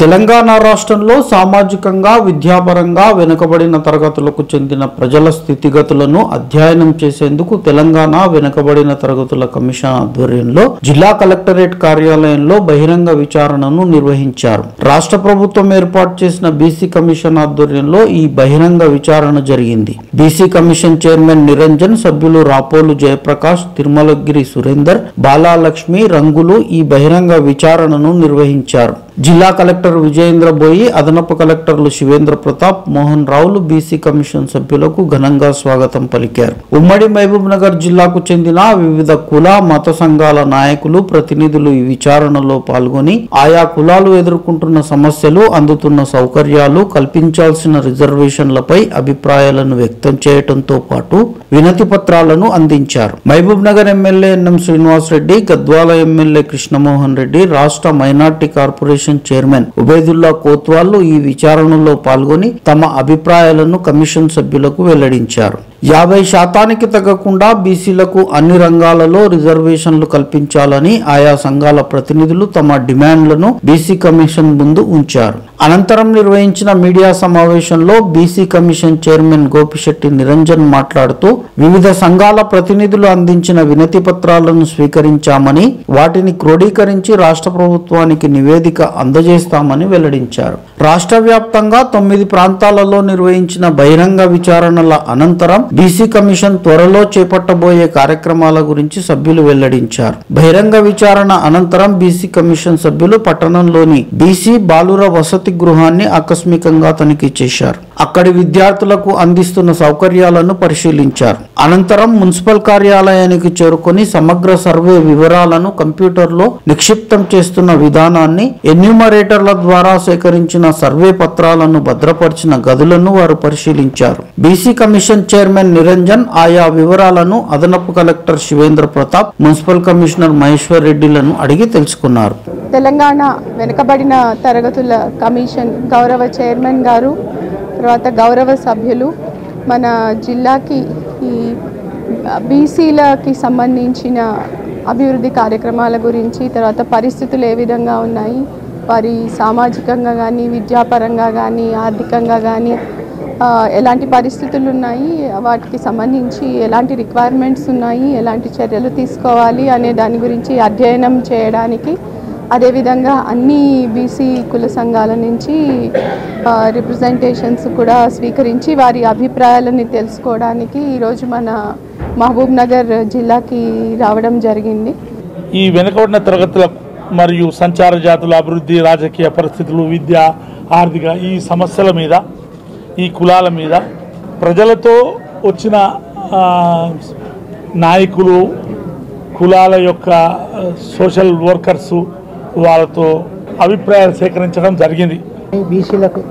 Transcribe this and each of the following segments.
తెలంగాణ రాష్ట్రంలో సామాజికంగా విద్యాపరంగా వెనుకబడిన తరగతులకు చెందిన ప్రజల స్థితిగతులను అధ్యయనం చేసేందుకు తెలంగాణ వెనుకబడిన తరగతుల కమిషన్ ఆధ్వర్యంలో జిల్లా కలెక్టరేట్ కార్యాలయంలో బహిరంగ విచారణను నిర్వహించారు. రాష్ట్ర ప్రభుత్వం ఏర్పాటు చేసిన బీసీ కమిషన్ ఆధ్వర్యంలో ఈ బహిరంగ విచారణ జరిగింది. బీసీ కమిషన్ చైర్మన్ నిరంజన్, సభ్యులు రాపోలు జయప్రకాష్, తిరుమలగిరి సురేందర్, బాలాలక్ష్మి, రంగులు ఈ బహిరంగ విచారణను నిర్వహించారు. జిల్లా కలెక్టర్ విజయేంద్ర బోయి, అదనపు కలెక్టర్లు శివేంద్ర ప్రతాప్, మోహన్ రావులు బీసీ కమిషన్ సభ్యులకు ఘనంగా స్వాగతం పలికారు. ఉమ్మడి మహబూబ్ నగర్ జిల్లాకు చెందిన వివిధ కుల మత సంఘాల నాయకులు, ప్రతినిధులు ఈ విచారణలో పాల్గొని ఆయా కులాలు ఎదుర్కొంటున్న సమస్యలు, అందుతున్న సౌకర్యాలు, కల్పించాల్సిన రిజర్వేషన్లపై అభిప్రాయాలను వ్యక్తం చేయడంతో పాటు వినతి పత్రాలను అందించారు. Mahbubnagar MLA N M Srinivas Reddy, Gadwal MLA Krishnamohan Reddy, రాష్ట్ర minority corporation chairman Ubedulla Kotwal ఈ విచారణలో పాల్గొని తమ అభిప్రాయాలను కమిషన్ సభ్యులకు వెల్లడించారు. 50% తగ్గకుండా బీసీలకు అన్ని రంగాలలో రిజర్వేషన్లు కల్పించాలని ఆయా సంఘాల ప్రతినిధులు తమ డిమాండ్లను బీసీ కమిషన్ ముందు ఉంచారు. అనంతరం నిర్వహించిన మీడియా సమావేశంలో BC commission chairman Gopisetty Niranjan మాట్లాడుతూ వివిధ సంఘాల ప్రతినిధులు అందించిన వినతి పత్రాలను స్వీకరించామని, వాటిని క్రోడీకరించి రాష్ట్ర ప్రభుత్వానికి నివేదిక అందజేస్తామని వెల్లడించారు. రాష్ట్ర వ్యాప్తంగా 9 ప్రాంతాలలో నిర్వహించిన బహిరంగ విచారణల అనంతరం బీసీ కమిషన్ త్వరలో చేపట్టబోయే కార్యక్రమాల గురించి సభ్యులు వెల్లడించారు. బహిరంగ విచారణ అనంతరం బీసీ కమిషన్ సభ్యులు పట్టణంలోని బీసీ బాలుర వసతి గృహాన్ని ఆకస్మికంగా తనిఖీ చేశారు. అక్కడి విద్యార్థులకు అందిస్తున్న సౌకర్యాలను పరిశీలించారు. అనంతరం మున్సిపల్ కార్యాలయానికి చేరుకొని సమగ్ర సర్వే వివరాలను కంప్యూటర్లో నిక్షిప్తం చేస్తున్న విధానాన్ని, ఎన్యూమరేటర్ల ద్వారా సేకరించిన సర్వే పత్రాలను భద్రపరిచిన గదులను వారు పరిశీలించారు. బీసీ కమిషన్ చైర్మన్ నిరంజన్ ఆయా వివరాలను అదనపు collector Shivendra Pratap, municipal commissioner Maheshwar రెడ్డిలను అడిగి తెలుసుకున్నారు. తెలంగాణ వెనుకబడిన తరగతుల కమిషన్ గౌరవ చైర్మన్ గారు, తర్వాత గౌరవ సభ్యులు మన జిల్లాకి ఈ బీసీలకి సంబంధించిన అభివృద్ధి కార్యక్రమాల గురించి, తర్వాత పరిస్థితులు ఏ విధంగా ఉన్నాయి, వారి సామాజికంగా కానీ, విద్యాపరంగా కానీ, ఆర్థికంగా కానీ ఎలాంటి పరిస్థితులు ఉన్నాయి, వాటికి సంబంధించి ఎలాంటి రిక్వైర్మెంట్స్ ఉన్నాయి, ఎలాంటి చర్యలు తీసుకోవాలి అనే దాని గురించి అధ్యయనం చేయడానికి, అదేవిధంగా అన్ని బీసీ కుల సంఘాల నుంచి రిప్రజెంటేషన్స్ కూడా స్వీకరించి వారి అభిప్రాయాలని తెలుసుకోవడానికి ఈరోజు మన మహబూబ్ నగర్ జిల్లాకి రావడం జరిగింది. ఈ వెనుకబడిన తరగతుల మరియు సంచార జాతుల అభివృద్ధి, రాజకీయ పరిస్థితులు, విద్య, ఆర్థిక ఈ సమస్యల మీద, ఈ కులాల మీద ప్రజలతో వచ్చిన నాయకులు, కులాల యొక్క సోషల్ వర్కర్సు వాళ్ళతో అభిప్రాయాలు సేకరించడం జరిగింది.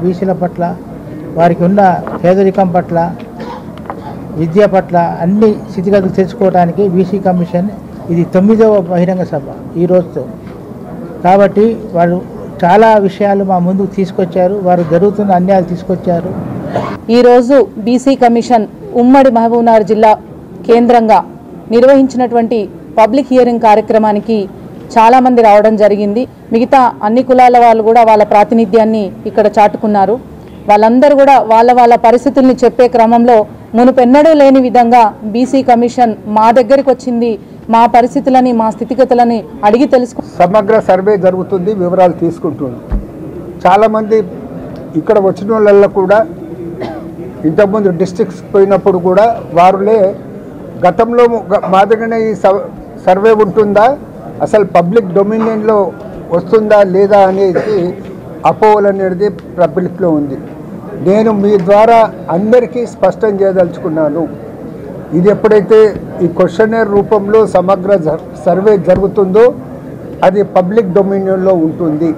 బీసీల పట్ల, వారికి ఉన్న పేదరికం పట్ల, విద్య పట్ల అన్ని స్థితిగతులు తెలుసుకోవడానికి బీసీ కమిషన్ ఇది 9వ బహిరంగ సభ ఈ రోజుతో. కాబట్టి వారు చాలా విషయాలు మా ముందుకు తీసుకొచ్చారు, వారు జరుగుతున్న అన్యాయాలు తీసుకొచ్చారు. ఈరోజు బీసీ కమిషన్ ఉమ్మడి మహబూబ్నగర్ జిల్లా కేంద్రంగా నిర్వహించినటువంటి పబ్లిక్ హియరింగ్ కార్యక్రమానికి చాలామంది రావడం జరిగింది. మిగతా అన్ని కులాల వాళ్ళు కూడా వాళ్ళ ప్రాతినిధ్యాన్ని ఇక్కడ చాటుకున్నారు. వాళ్ళందరూ కూడా వాళ్ళ పరిస్థితుల్ని చెప్పే క్రమంలో మునుపెన్నడూ లేని విధంగా బీసీ కమిషన్ మా దగ్గరికి వచ్చింది, మా పరిస్థితులని, మా స్థితిగతులని అడిగి తెలుసుకు సమగ్ర సర్వే జరుగుతుంది, వివరాలు తీసుకుంటున్నాం. చాలామంది ఇక్కడ వచ్చిన వాళ్ళల్లో కూడా ఇంతకుముందు డిస్ట్రిక్ట్స్ పోయినప్పుడు కూడా వారులే గతంలో మా దగ్గరనే ఈ సర్వే ఉంటుందా, అసలు పబ్లిక్ డొమినియన్లో వస్తుందా లేదా అనేది అపోహలు అనేది పబ్లిక్లో ఉంది. నేను మీ ద్వారా అందరికీ స్పష్టం చేయదలుచుకున్నాను, ఇది ఎప్పుడైతే ఈ క్వశ్చనర్ రూపంలో సమగ్ర సర్వే జరుగుతుందో అది పబ్లిక్ డొమినియన్లో ఉంటుంది.